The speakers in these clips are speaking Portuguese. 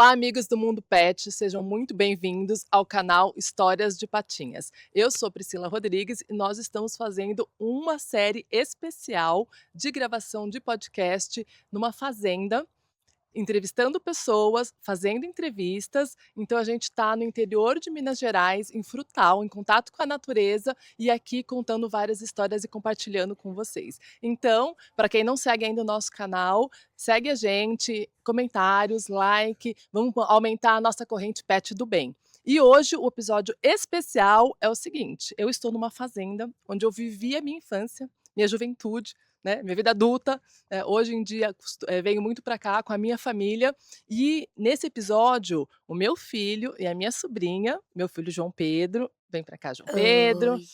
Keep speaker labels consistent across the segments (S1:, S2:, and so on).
S1: Olá, amigos do Mundo Pet, sejam muito bem-vindos ao canal Histórias de Patinhas. Eu sou Priscila Rodrigues e nós estamos fazendo uma série especial de gravação de podcast numa fazenda, entrevistando pessoas, fazendo entrevistas. Então a gente está no interior de Minas Gerais, em Frutal, em contato com a natureza e aqui contando várias histórias e compartilhando com vocês. Então, para quem não segue ainda o nosso canal, segue a gente, comentários, like, vamos aumentar a nossa corrente Pet do Bem. E hoje o episódio especial é o seguinte: eu estou numa fazenda onde eu vivi a minha infância, minha juventude, né, minha vida adulta. Hoje em dia venho muito para cá com a minha família e nesse episódio o meu filho e a minha sobrinha, meu filho João Pedro, vem para cá João Pedro,
S2: Oi.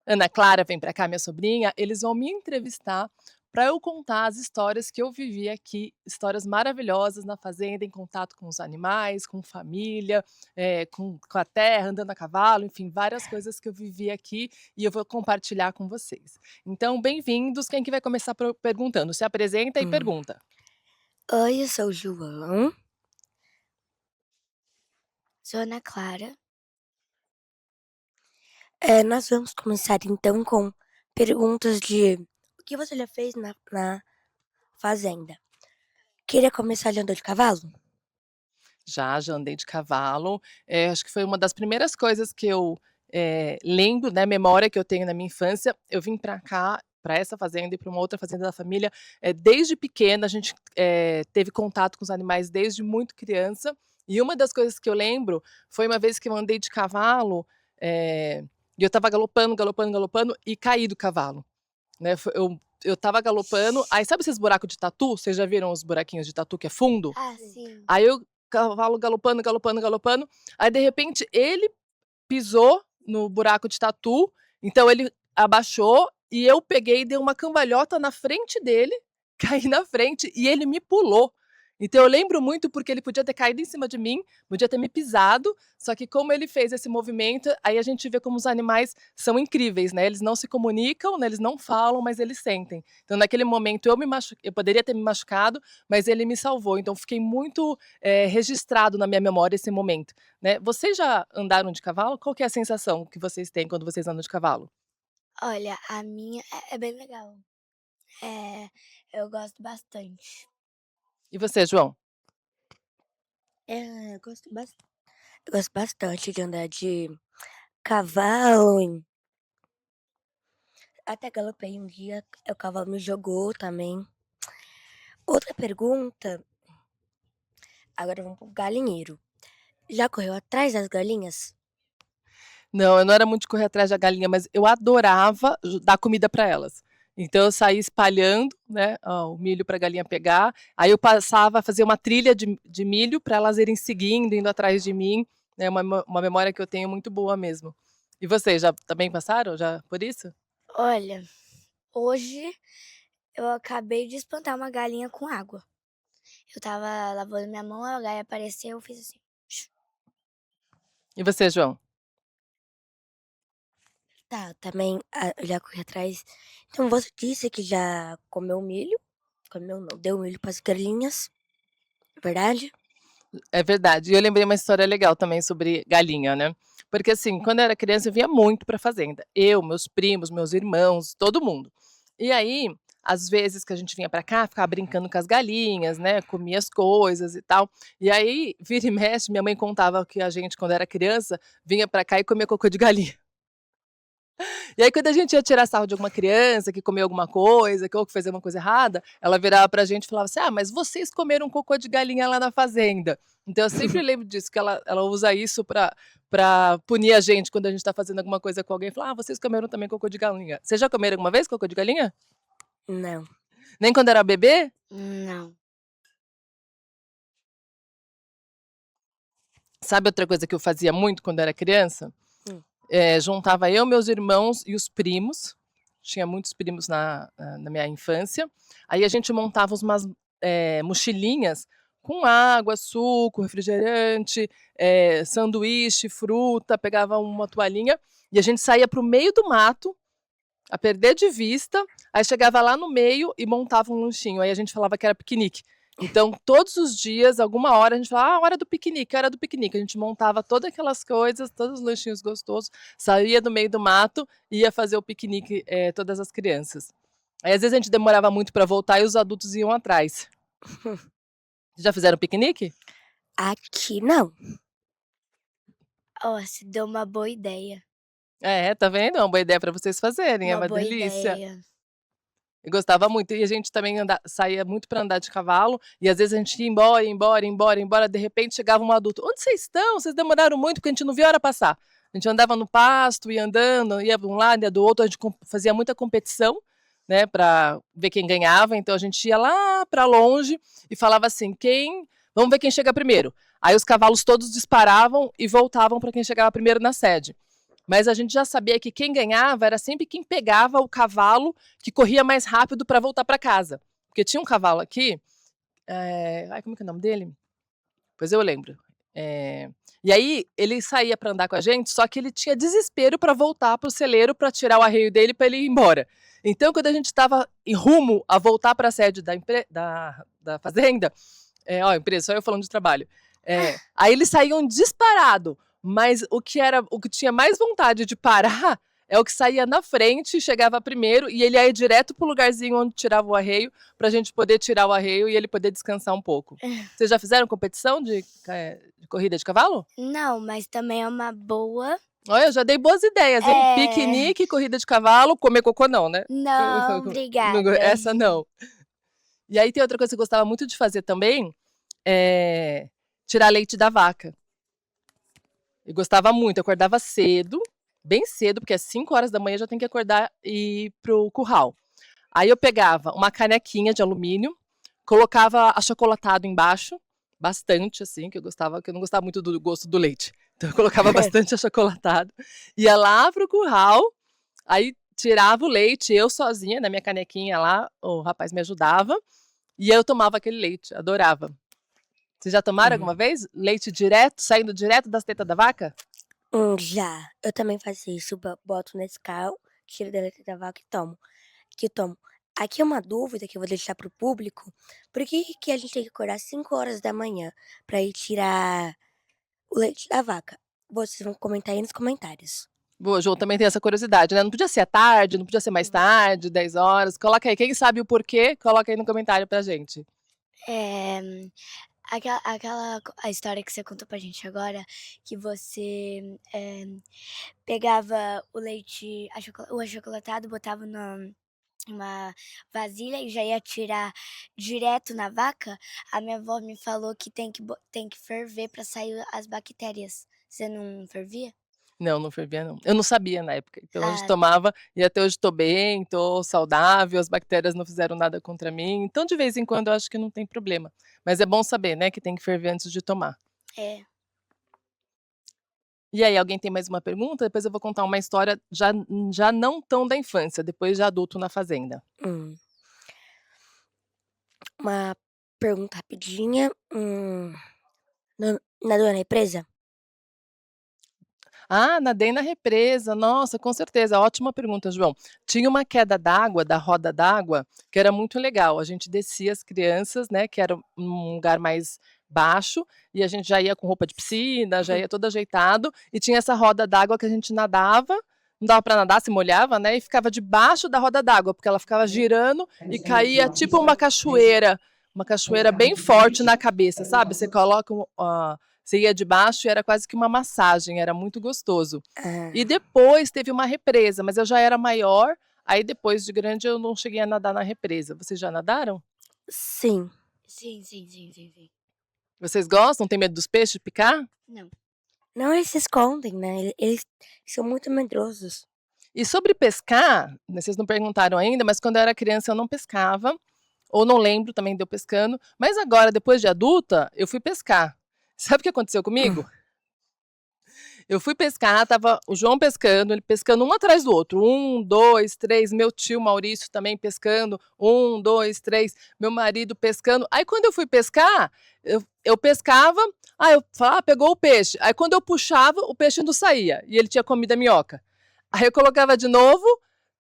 S1: Ana Clara vem para cá minha sobrinha, eles vão me entrevistar para eu contar as histórias que eu vivi aqui, histórias maravilhosas na fazenda, em contato com os animais, com família, com a terra, andando a cavalo, enfim, várias coisas que eu vivi aqui e eu vou compartilhar com vocês. Então, bem-vindos. Quem que vai começar perguntando? Se apresenta e
S2: Hum.
S1: pergunta.
S2: Oi, eu sou o João. Sou Ana Clara. Nós vamos começar então com perguntas de o que você já fez na fazenda. Queria começar de andar de cavalo?
S1: Já andei de cavalo. Acho que foi uma das primeiras coisas que eu, lembro, né, memória que eu tenho na minha infância. Eu vim para cá, para essa fazenda e para uma outra fazenda da família, desde pequena a gente, teve contato com os animais desde muito criança, e uma das coisas que eu lembro foi uma vez que eu andei de cavalo, e eu estava galopando, galopando, galopando e caí do cavalo, né, eu estava galopando, aí sabe esses buracos de tatu? Vocês já viram os buraquinhos de tatu que é fundo?
S2: Ah, sim.
S1: Aí eu cavalo galopando, galopando, galopando, aí de repente ele pisou no buraco de tatu, então ele abaixou e eu peguei e dei uma cambalhota na frente dele, caí na frente e ele me pulou. Então eu lembro muito porque ele podia ter caído em cima de mim, podia ter me pisado, só que como ele fez esse movimento, aí a gente vê como os animais são incríveis, né, eles não se comunicam, né, eles não falam, mas eles sentem. Então naquele momento eu poderia ter me machucado, mas ele me salvou, então fiquei muito, registrado na minha memória esse momento, né. Vocês já andaram de cavalo? Qual que é a sensação que vocês têm quando vocês andam de cavalo?
S2: Olha, a minha é bem legal. É, eu gosto bastante.
S1: E você, João?
S2: Eu gosto bastante de andar de cavalo. Até galopei um dia, o cavalo me jogou também. Outra pergunta, agora vamos pro galinheiro. Já correu atrás das galinhas?
S1: Não, eu não era muito de correr atrás da galinha, mas eu adorava dar comida para elas. Então eu saía espalhando, né, o milho para a galinha pegar, aí eu passava a fazer uma trilha de milho para elas irem seguindo, indo atrás de mim, é uma memória que eu tenho muito boa mesmo. E vocês já também passaram já por isso?
S2: Olha, hoje eu acabei de espantar uma galinha com água. Eu estava lavando minha mão, a gaia apareceu, eu fiz assim.
S1: E você, João?
S2: Tá, também, eu já corri atrás. Então você disse que já comeu milho? Comeu não, deu milho para as galinhas, verdade?
S1: É verdade. E eu lembrei uma história legal também sobre galinha, né. Porque, assim, quando eu era criança eu vinha muito pra fazenda. Eu, meus primos, meus irmãos, todo mundo. E aí, às vezes que a gente vinha pra cá, ficava brincando com as galinhas, né, comia as coisas e tal. E aí, vira e mexe, minha mãe contava que a gente, quando era criança, vinha pra cá e comia cocô de galinha. E aí, quando a gente ia tirar sarro de alguma criança que comeu alguma coisa, que ou que fez alguma coisa errada, ela virava pra gente e falava assim: "Ah, mas vocês comeram cocô de galinha lá na fazenda". Então eu sempre lembro disso, que ela usa isso pra punir a gente quando a gente tá fazendo alguma coisa com alguém, fala: "Ah, vocês comeram também cocô de galinha". Vocês já comeram alguma vez cocô de galinha?
S2: Não,
S1: Nem quando era bebê?
S2: não.
S1: Sabe outra coisa que eu fazia muito quando era criança?
S2: Hum.
S1: Juntava eu, meus irmãos e os primos, tinha muitos primos na minha infância, aí a gente montava umas, mochilinhas com água, suco, refrigerante, sanduíche, fruta, pegava uma toalhinha e a gente saía para o meio do mato, a perder de vista, aí chegava lá no meio e montava um lanchinho, aí a gente falava que era piquenique. Então, todos os dias, alguma hora, a gente falava, hora do piquenique, hora do piquenique. A gente montava todas aquelas coisas, todos os lanchinhos gostosos, saía do meio do mato e ia fazer o piquenique, todas as crianças. Aí, às vezes, a gente demorava muito para voltar e os adultos iam atrás. Já fizeram piquenique?
S2: Aqui não.
S3: Você deu uma boa ideia.
S1: É, tá vendo? É uma boa ideia para vocês fazerem, é
S3: Uma
S1: uma
S3: boa
S1: delícia.
S3: ideia.
S1: Eu gostava muito. E a gente também saía muito para andar de cavalo, e às vezes a gente ia embora, embora, embora, embora, de repente chegava um adulto: "Onde vocês estão? Vocês demoraram muito", porque a gente não via a hora passar. A gente andava no pasto, ia andando, ia de um lado, ia do outro, a gente fazia muita competição, né, para ver quem ganhava, então a gente ia lá para longe e falava assim: "Vamos ver quem chega primeiro". Aí os cavalos todos disparavam e voltavam para quem chegava primeiro na sede. Mas a gente já sabia que quem ganhava era sempre quem pegava o cavalo que corria mais rápido para voltar para casa. Porque tinha um cavalo aqui, como que é o nome dele? Pois eu lembro. E aí ele saía para andar com a gente, só que ele tinha desespero para voltar para o celeiro para tirar o arreio dele para ele ir embora. Então, quando a gente estava em rumo a voltar para a sede da fazenda, empresa, só eu falando de trabalho. Aí eles saíam disparado, mas o que tinha mais vontade de parar é o que saía na frente, chegava primeiro e ele ia direto pro lugarzinho onde tirava o arreio, pra gente poder tirar o arreio e ele poder descansar um pouco. Vocês já fizeram competição de corrida de cavalo?
S3: Não, mas também é uma boa.
S1: Olha, eu já dei boas ideias, hein? Piquenique, corrida de cavalo, comer cocô não, né?
S3: Não, obrigada.
S1: Essa não. E aí tem outra coisa que eu gostava muito de fazer também, tirar leite da vaca. Eu gostava muito, eu acordava cedo, bem cedo, porque às 5 horas da manhã já tem que acordar e ir pro curral. Aí eu pegava uma canequinha de alumínio, colocava achocolatado embaixo, bastante assim, que eu não gostava muito do gosto do leite. Então eu colocava bastante achocolatado, ia lá pro curral, aí tirava o leite, eu sozinha, na minha canequinha lá, o rapaz me ajudava, e eu tomava aquele leite, adorava. Vocês já tomaram alguma vez leite direto, saindo direto das tetas da vaca?
S2: Já. Eu também faço isso, boto nesse carro, tiro da leite da vaca e tomo. Aqui é uma dúvida que eu vou deixar para o público, por que a gente tem que acordar 5 horas da manhã para ir tirar o leite da vaca? Vocês vão comentar aí nos comentários.
S1: Boa, João, também tem essa curiosidade, né? Não podia ser à tarde, não podia ser mais tarde, 10 horas. Coloca aí, quem sabe o porquê, coloca aí no comentário pra gente.
S3: A história que você contou pra gente agora, que você pegava o leite, o achocolatado, botava numa vasilha e já ia tirar direto na vaca. A minha avó me falou que tem que ferver pra sair as bactérias. Você não fervia?
S1: Não, não fervia não. Eu não sabia na época. Então a gente
S3: Ah.
S1: tomava e até hoje tô bem, tô saudável, as bactérias não fizeram nada contra mim. Então de vez em quando eu acho que não tem problema. Mas é bom saber, né, que tem que ferver antes de tomar.
S3: É.
S1: E aí, alguém tem mais uma pergunta? Depois eu vou contar uma história já não tão da infância, depois de adulto na fazenda.
S2: Uma pergunta rapidinha. Nadou na represa?
S1: Ah, nadei na represa. Nossa, com certeza. Ótima pergunta, João. Tinha uma queda d'água, da roda d'água, que era muito legal. A gente descia as crianças, né, que era um lugar mais baixo, e a gente já ia com roupa de piscina, já ia todo ajeitado, e tinha essa roda d'água que a gente nadava, não dava para nadar, se molhava, né, e ficava debaixo da roda d'água, porque ela ficava girando e caía tipo uma cachoeira bem forte na cabeça, sabe? Você coloca você ia debaixo e era quase que uma massagem, era muito gostoso. E depois teve uma represa, mas eu já era maior, aí depois de grande eu não cheguei a nadar na represa. Vocês já nadaram?
S2: Sim.
S3: Sim.
S1: Vocês gostam? Tem medo dos peixes picar?
S3: Não.
S2: Não, eles se escondem, né? Eles são muito medrosos.
S1: E sobre pescar, né, vocês não perguntaram ainda, mas quando eu era criança eu não pescava, ou não lembro também de eu pescando, mas agora, depois de adulta, eu fui pescar. Sabe o que aconteceu comigo? Eu fui pescar, tava o João pescando, ele pescando um atrás do outro. 1, 2, 3, meu tio Maurício também pescando. 1, 2, 3, meu marido pescando. Aí quando eu fui pescar, eu pescava, eu falava, pegou o peixe. Aí quando eu puxava, o peixe não saía. E ele tinha comido a minhoca. Aí eu colocava de novo,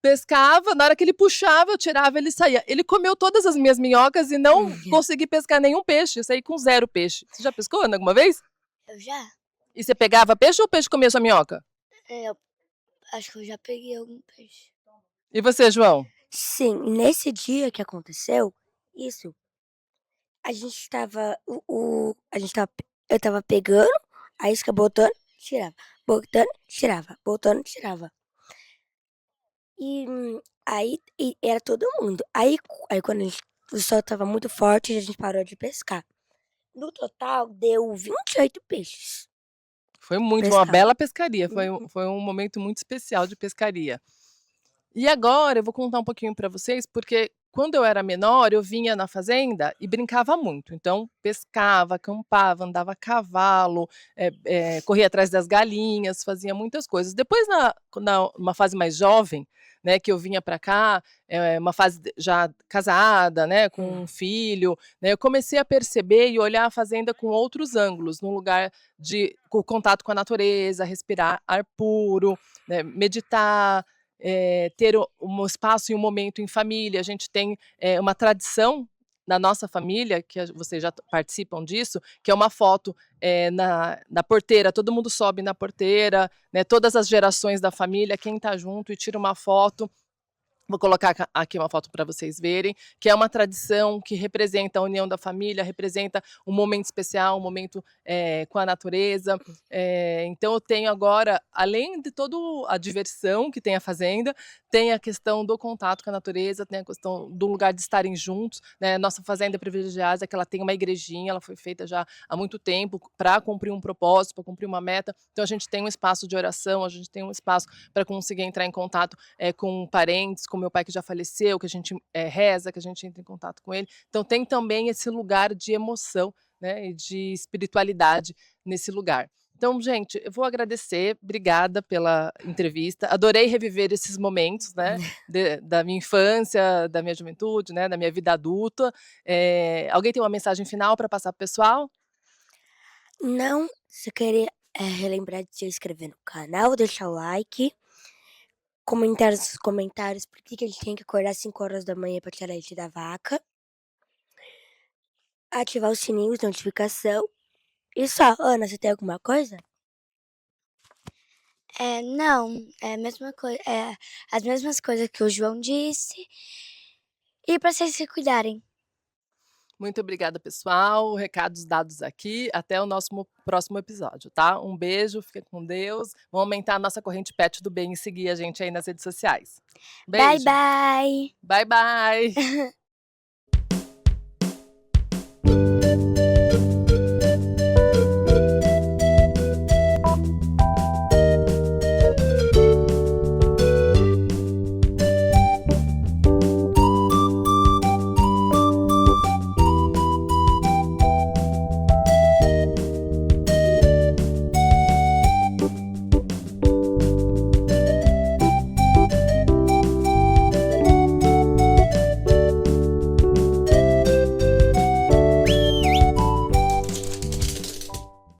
S1: pescava, na hora que ele puxava, eu tirava, ele saía. Ele comeu todas as minhas minhocas e não consegui pescar nenhum peixe. Eu saí com 0 peixe. Você já pescou, Ana, alguma vez?
S3: Eu já.
S1: E você pegava peixe ou o peixe comia sua minhoca?
S3: Eu acho que eu já peguei algum peixe.
S1: E você, João?
S2: Sim, nesse dia que aconteceu isso, a gente estava a gente estava eu estava pegando a isca, botando, tirava, botando, tirava, botando, tirava. E era todo mundo. Aí quando o sol estava muito forte, a gente parou de pescar. No total deu 28 peixes
S1: Foi uma
S2: pescados.
S1: bela pescaria, foi um momento muito especial de pescaria. E agora eu vou contar um pouquinho para vocês, porque quando eu era menor, eu vinha na fazenda e brincava muito. Então, pescava, acampava, andava a cavalo, corria atrás das galinhas, fazia muitas coisas. Depois, numa fase mais jovem, né, que eu vinha para cá, uma fase já casada, né, com um filho, né, eu comecei a perceber e olhar a fazenda com outros ângulos, num lugar com contato com a natureza, respirar ar puro, né, meditar, ter um espaço e um momento em família. A gente tem uma tradição na nossa família, que vocês já participam disso, que é uma foto na porteira, todo mundo sobe na porteira, né, todas as gerações da família, quem está junto e tira uma foto. Vou colocar aqui uma foto para vocês verem, que é uma tradição que representa a união da família, representa um momento especial, um momento com a natureza. Então eu tenho agora, além de toda a diversão que tem a fazenda, tem a questão do contato com a natureza, tem a questão do lugar de estarem juntos, né? Nossa fazenda é privilegiada, que ela tem uma igrejinha, ela foi feita já há muito tempo para cumprir um propósito, para cumprir uma meta. Então a gente tem um espaço de oração, a gente tem um espaço para conseguir entrar em contato com parentes, com meu pai que já faleceu, que a gente reza, que a gente entra em contato com ele. Então tem também esse lugar de emoção, né, e de espiritualidade nesse lugar. Então, gente, eu vou agradecer, obrigada pela entrevista, adorei reviver esses momentos, né, da minha infância, da minha juventude, né, da minha vida adulta. Alguém tem uma mensagem final para passar para o pessoal?
S2: Não, se querer relembrar de se inscrever no canal, deixar o like, comentar nos comentários por que a gente tem que acordar 5 horas da manhã para tirar leite da vaca, ativar o sininho de notificação. E só, Ana, você tem alguma coisa?
S3: Não, é a mesma coisa, as mesmas coisas que o João disse, e para vocês se cuidarem.
S1: Muito obrigada, pessoal. Recados dados aqui. Até o nosso próximo episódio, tá? Um beijo, fica com Deus. Vamos aumentar a nossa corrente Pet do Bem e seguir a gente aí nas redes sociais.
S3: Bye,
S1: Beijo.
S3: bye.
S1: Bye, bye.